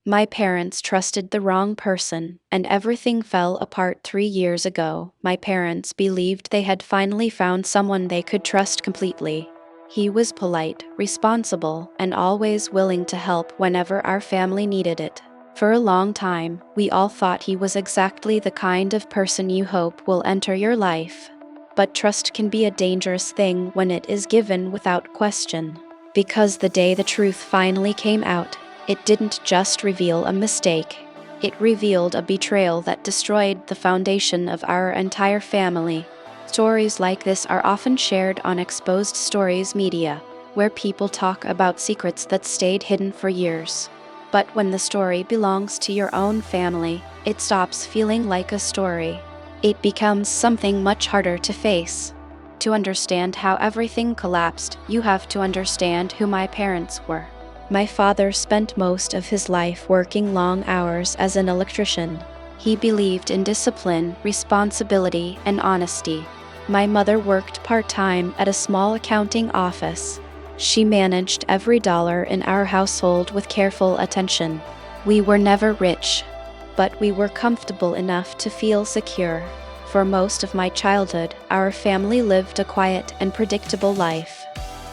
My parents trusted the wrong person, and everything fell apart 3 years ago. My parents believed they had finally found someone they could trust completely. He was polite, responsible, and always willing to help whenever our family needed it. For a long time, we all thought he was exactly the kind of person you hope will enter your life. But trust can be a dangerous thing when it is given without question. Because the day the truth finally came out, it didn't just reveal a mistake. It revealed a betrayal that destroyed the foundation of our entire family. Stories like this are often shared on Exposed Stories Media, where people talk about secrets that stayed hidden for years. But when the story belongs to your own family, it stops feeling like a story. It becomes something much harder to face. To understand how everything collapsed, you have to understand who my parents were. My father spent most of his life working long hours as an electrician. He believed in discipline, responsibility, and honesty. My mother worked part-time at a small accounting office. She managed every dollar in our household with careful attention. We were never rich, but we were comfortable enough to feel secure. For most of my childhood, our family lived a quiet and predictable life.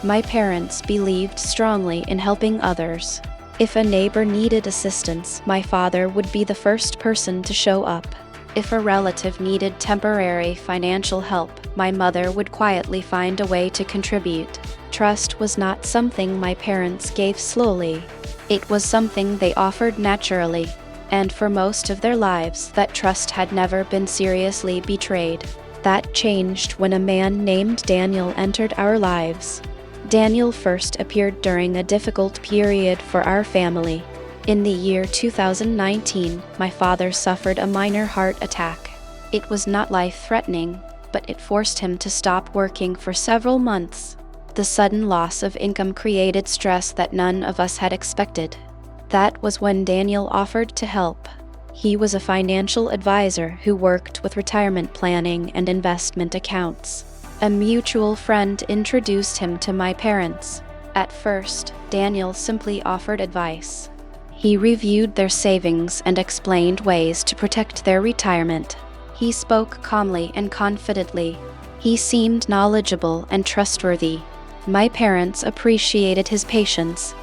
My parents believed strongly in helping others. If a neighbor needed assistance, my father would be the first person to show up. If a relative needed temporary financial help, my mother would quietly find a way to contribute. Trust was not something my parents gave slowly. It was something they offered naturally. And for most of their lives, that trust had never been seriously betrayed. That changed when a man named Daniel entered our lives. Daniel first appeared during a difficult period for our family. In the year 2019, my father suffered a minor heart attack. It was not life-threatening, but it forced him to stop working for several months. The sudden loss of income created stress that none of us had expected. That was when Daniel offered to help. He was a financial advisor who worked with retirement planning and investment accounts. A mutual friend introduced him to my parents. At first, Daniel simply offered advice. He reviewed their savings and explained ways to protect their retirement. He spoke calmly and confidently. He seemed knowledgeable and trustworthy. My parents appreciated his patience.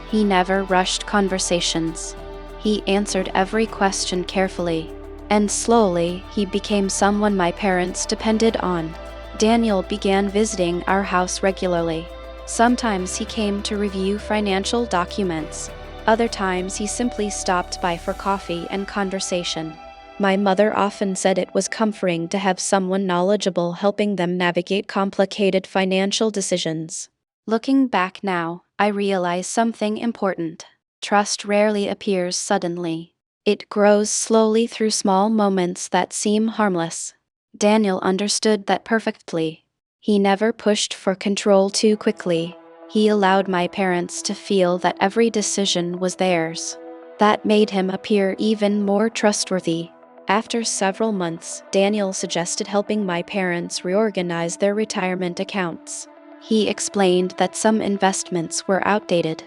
He never rushed conversations. He answered every question carefully. And slowly, he became someone my parents depended on. Daniel began visiting our house regularly. Sometimes he came to review financial documents. Other times he simply stopped by for coffee and conversation. My mother often said it was comforting to have someone knowledgeable helping them navigate complicated financial decisions. Looking back now, I realize something important. Trust rarely appears suddenly. It grows slowly through small moments that seem harmless. Daniel understood that perfectly. He never pushed for control too quickly. He allowed my parents to feel that every decision was theirs. That made him appear even more trustworthy. After several months, Daniel suggested helping my parents reorganize their retirement accounts. He explained that some investments were outdated.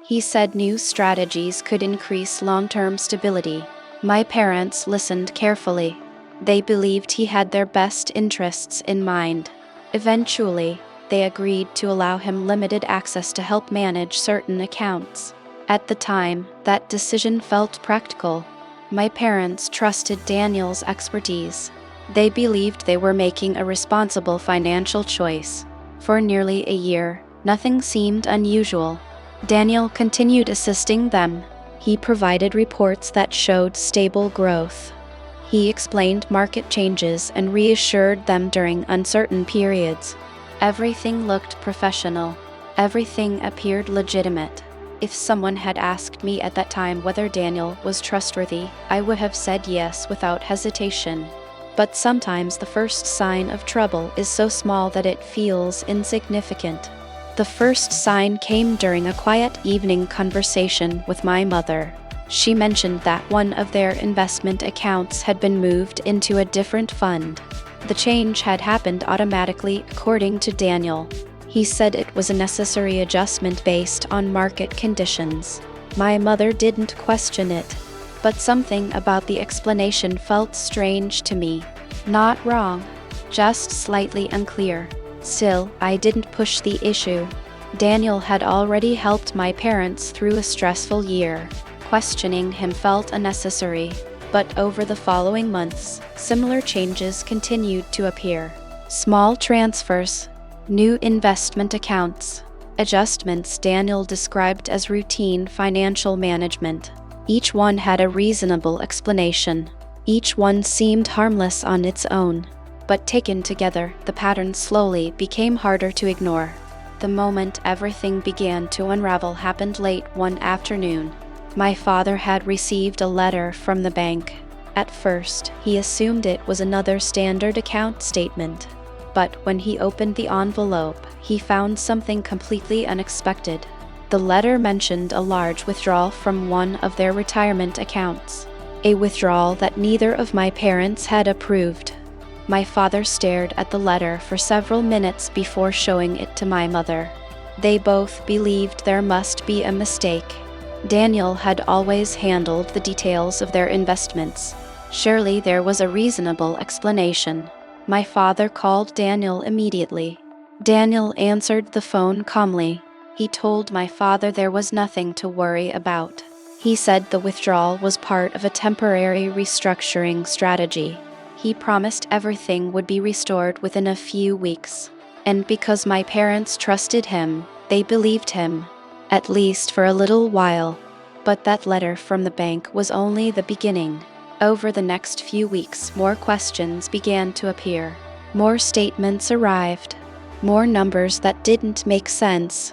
He said new strategies could increase long-term stability. My parents listened carefully. They believed he had their best interests in mind. Eventually, they agreed to allow him limited access to help manage certain accounts. At the time, that decision felt practical. My parents trusted Daniel's expertise. They believed they were making a responsible financial choice. For nearly a year, nothing seemed unusual. Daniel continued assisting them. He provided reports that showed stable growth. He explained market changes and reassured them during uncertain periods. Everything looked professional. Everything appeared legitimate. If someone had asked me at that time whether Daniel was trustworthy, I would have said yes without hesitation. But sometimes the first sign of trouble is so small that it feels insignificant. The first sign came during a quiet evening conversation with my mother. She mentioned that one of their investment accounts had been moved into a different fund. The change had happened automatically, according to Daniel. He said it was a necessary adjustment based on market conditions. My mother didn't question it, but something about the explanation felt strange to me. Not wrong, just slightly unclear. Still, I didn't push the issue. Daniel had already helped my parents through a stressful year. Questioning him felt unnecessary, but over the following months, similar changes continued to appear. Small transfers, new investment accounts, adjustments Daniel described as routine financial management. Each one had a reasonable explanation. Each one seemed harmless on its own, but taken together, the pattern slowly became harder to ignore. The moment everything began to unravel happened late one afternoon. My father had received a letter from the bank. At first, he assumed it was another standard account statement. But when he opened the envelope, he found something completely unexpected. The letter mentioned a large withdrawal from one of their retirement accounts, a withdrawal that neither of my parents had approved. My father stared at the letter for several minutes before showing it to my mother. They both believed there must be a mistake. Daniel had always handled the details of their investments. Surely there was a reasonable explanation. My father called Daniel immediately. Daniel answered the phone calmly. He told my father there was nothing to worry about. He said the withdrawal was part of a temporary restructuring strategy. He promised everything would be restored within a few weeks. And because my parents trusted him, they believed him, at least for a little while. But that letter from the bank was only the beginning. Over the next few weeks, more questions began to appear. More statements arrived. More numbers that didn't make sense.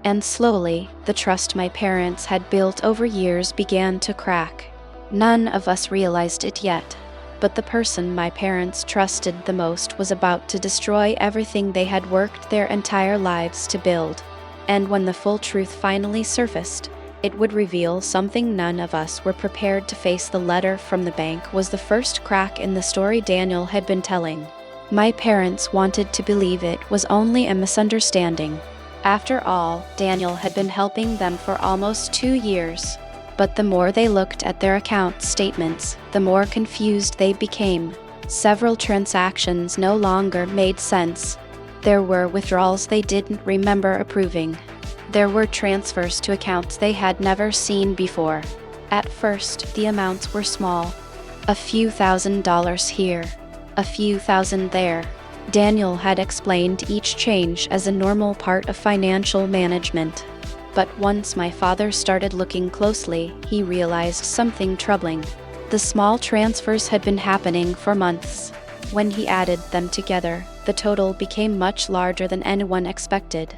And slowly, the trust my parents had built over years began to crack. None of us realized it yet, but the person my parents trusted the most was about to destroy everything they had worked their entire lives to build. And when the full truth finally surfaced, it would reveal something none of us were prepared to face. The letter from the bank was the first crack in the story Daniel had been telling. My parents wanted to believe it was only a misunderstanding. After all, Daniel had been helping them for almost 2 years. But the more they looked at their account statements, the more confused they became. Several transactions no longer made sense. There were withdrawals they didn't remember approving. There were transfers to accounts they had never seen before. At first, the amounts were small. A few $1,000s here, a few thousand there. Daniel had explained each change as a normal part of financial management. But once my father started looking closely, he realized something troubling. The small transfers had been happening for months. When he added them together, the total became much larger than anyone expected.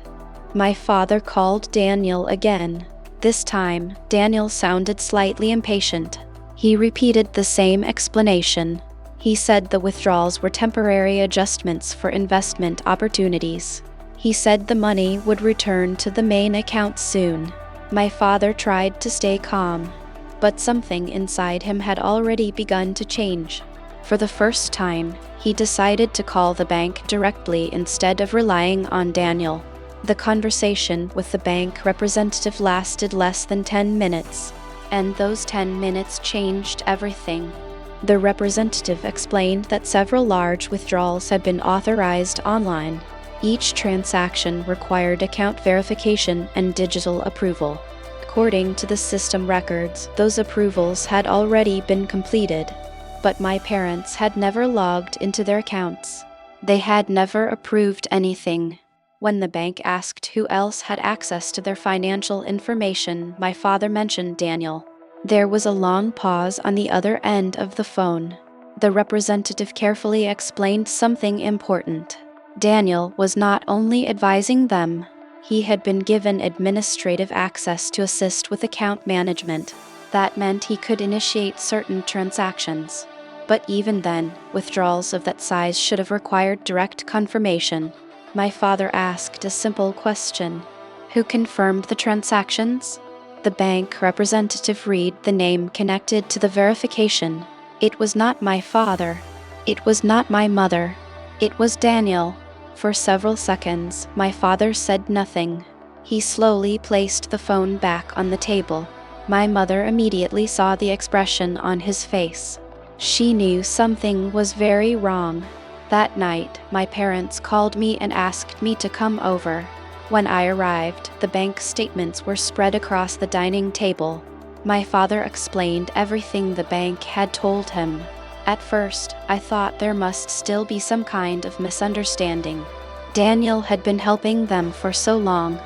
My father called Daniel again. This time, Daniel sounded slightly impatient. He repeated the same explanation. He said the withdrawals were temporary adjustments for investment opportunities. He said the money would return to the main account soon. My father tried to stay calm, but something inside him had already begun to change. For the first time, he decided to call the bank directly instead of relying on Daniel. The conversation with the bank representative lasted less than 10 minutes, and those 10 minutes changed everything. The representative explained that several large withdrawals had been authorized online. Each transaction required account verification and digital approval. According to the system records, those approvals had already been completed, but my parents had never logged into their accounts. They had never approved anything. When the bank asked who else had access to their financial information, my father mentioned Daniel. There was a long pause on the other end of the phone. The representative carefully explained something important. Daniel was not only advising them, he had been given administrative access to assist with account management. That meant he could initiate certain transactions. But even then, withdrawals of that size should have required direct confirmation. My father asked a simple question. Who confirmed the transactions? The bank representative read the name connected to the verification. It was not my father. It was not my mother. It was Daniel. For several seconds, my father said nothing. He slowly placed the phone back on the table. My mother immediately saw the expression on his face. She knew something was very wrong. That night, my parents called me and asked me to come over. When I arrived, the bank statements were spread across the dining table. My father explained everything the bank had told him. At first, I thought there must still be some kind of misunderstanding. Daniel had been helping them for so long.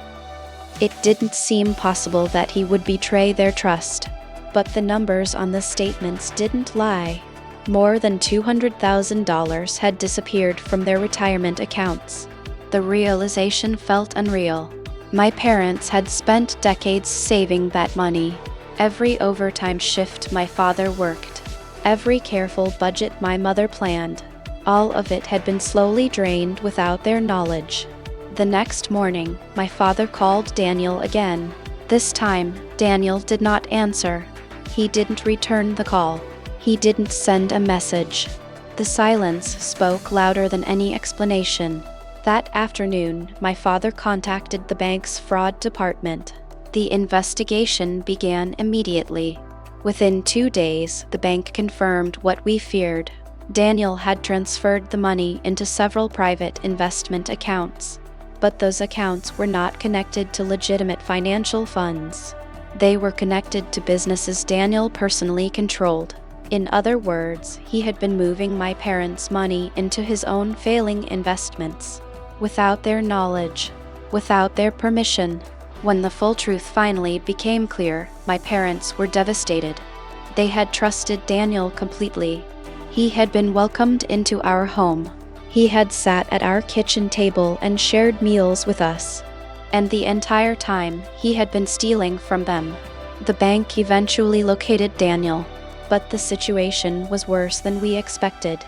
It didn't seem possible that he would betray their trust. But the numbers on the statements didn't lie. More than $200,000 had disappeared from their retirement accounts. The realization felt unreal. My parents had spent decades saving that money. Every overtime shift my father worked, every careful budget my mother planned, all of it had been slowly drained without their knowledge. The next morning, my father called Daniel again. This time, Daniel did not answer. He didn't return the call. He didn't send a message. The silence spoke louder than any explanation. That afternoon, my father contacted the bank's fraud department. The investigation began immediately. Within 2 days, the bank confirmed what we feared. Daniel had transferred the money into several private investment accounts. But those accounts were not connected to legitimate financial funds. They were connected to businesses Daniel personally controlled. In other words, he had been moving my parents' money into his own failing investments, without their knowledge, without their permission. When the full truth finally became clear, my parents were devastated. They had trusted Daniel completely. He had been welcomed into our home. He had sat at our kitchen table and shared meals with us. And the entire time, he had been stealing from them. The bank eventually located Daniel, but the situation was worse than we expected.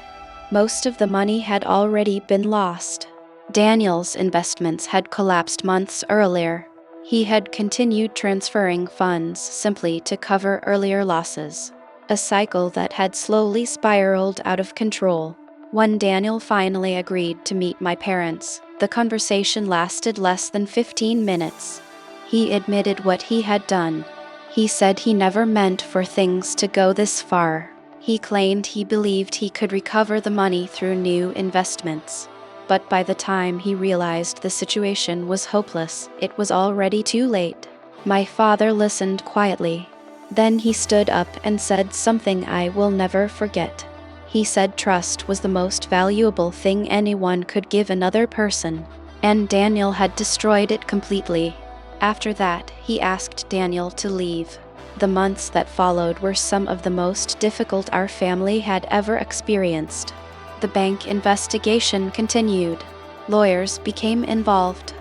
Most of the money had already been lost. Daniel's investments had collapsed months earlier. He had continued transferring funds simply to cover earlier losses, a cycle that had slowly spiraled out of control. When Daniel finally agreed to meet my parents, the conversation lasted less than 15 minutes. He admitted what he had done. He said he never meant for things to go this far. He claimed he believed he could recover the money through new investments. But by the time he realized the situation was hopeless, it was already too late. My father listened quietly. Then he stood up and said something I will never forget. He said trust was the most valuable thing anyone could give another person, and Daniel had destroyed it completely. After that, he asked Daniel to leave. The months that followed were some of the most difficult our family had ever experienced. The bank investigation continued. Lawyers became involved.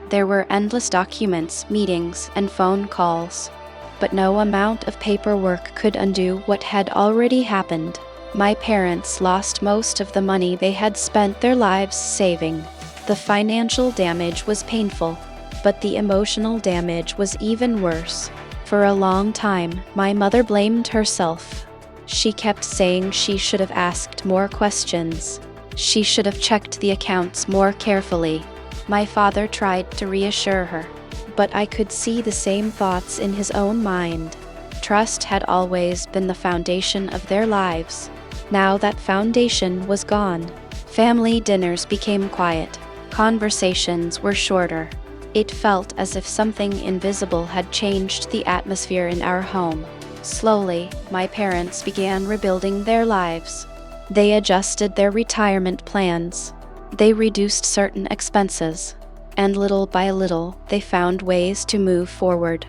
There were endless documents, meetings, and phone calls. But no amount of paperwork could undo what had already happened. My parents lost most of the money they had spent their lives saving. The financial damage was painful, but the emotional damage was even worse. For a long time, my mother blamed herself. She kept saying she should have asked more questions. She should have checked the accounts more carefully. My father tried to reassure her, but I could see the same thoughts in his own mind. Trust had always been the foundation of their lives. Now that foundation was gone. Family dinners became quiet. Conversations were shorter. It felt as if something invisible had changed the atmosphere in our home. Slowly, my parents began rebuilding their lives. They adjusted their retirement plans. They reduced certain expenses. And little by little, they found ways to move forward.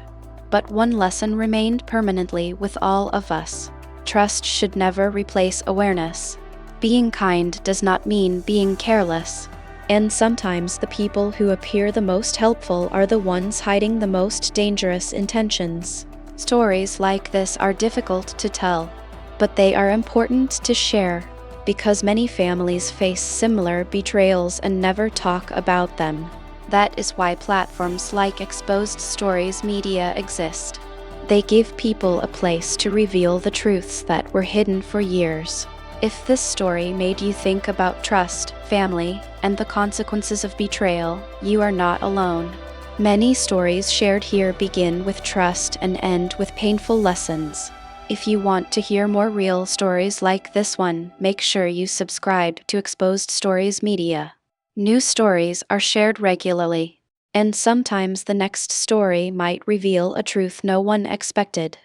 But one lesson remained permanently with all of us. Trust should never replace awareness. Being kind does not mean being careless. And sometimes the people who appear the most helpful are the ones hiding the most dangerous intentions. Stories like this are difficult to tell, but they are important to share, because many families face similar betrayals and never talk about them. That is why platforms like Exposed Stories Media exist. They give people a place to reveal the truths that were hidden for years. If this story made you think about trust, family, and the consequences of betrayal, you are not alone. Many stories shared here begin with trust and end with painful lessons. If you want to hear more real stories like this one, make sure you subscribe to Exposed Stories Media. New stories are shared regularly, and sometimes the next story might reveal a truth no one expected.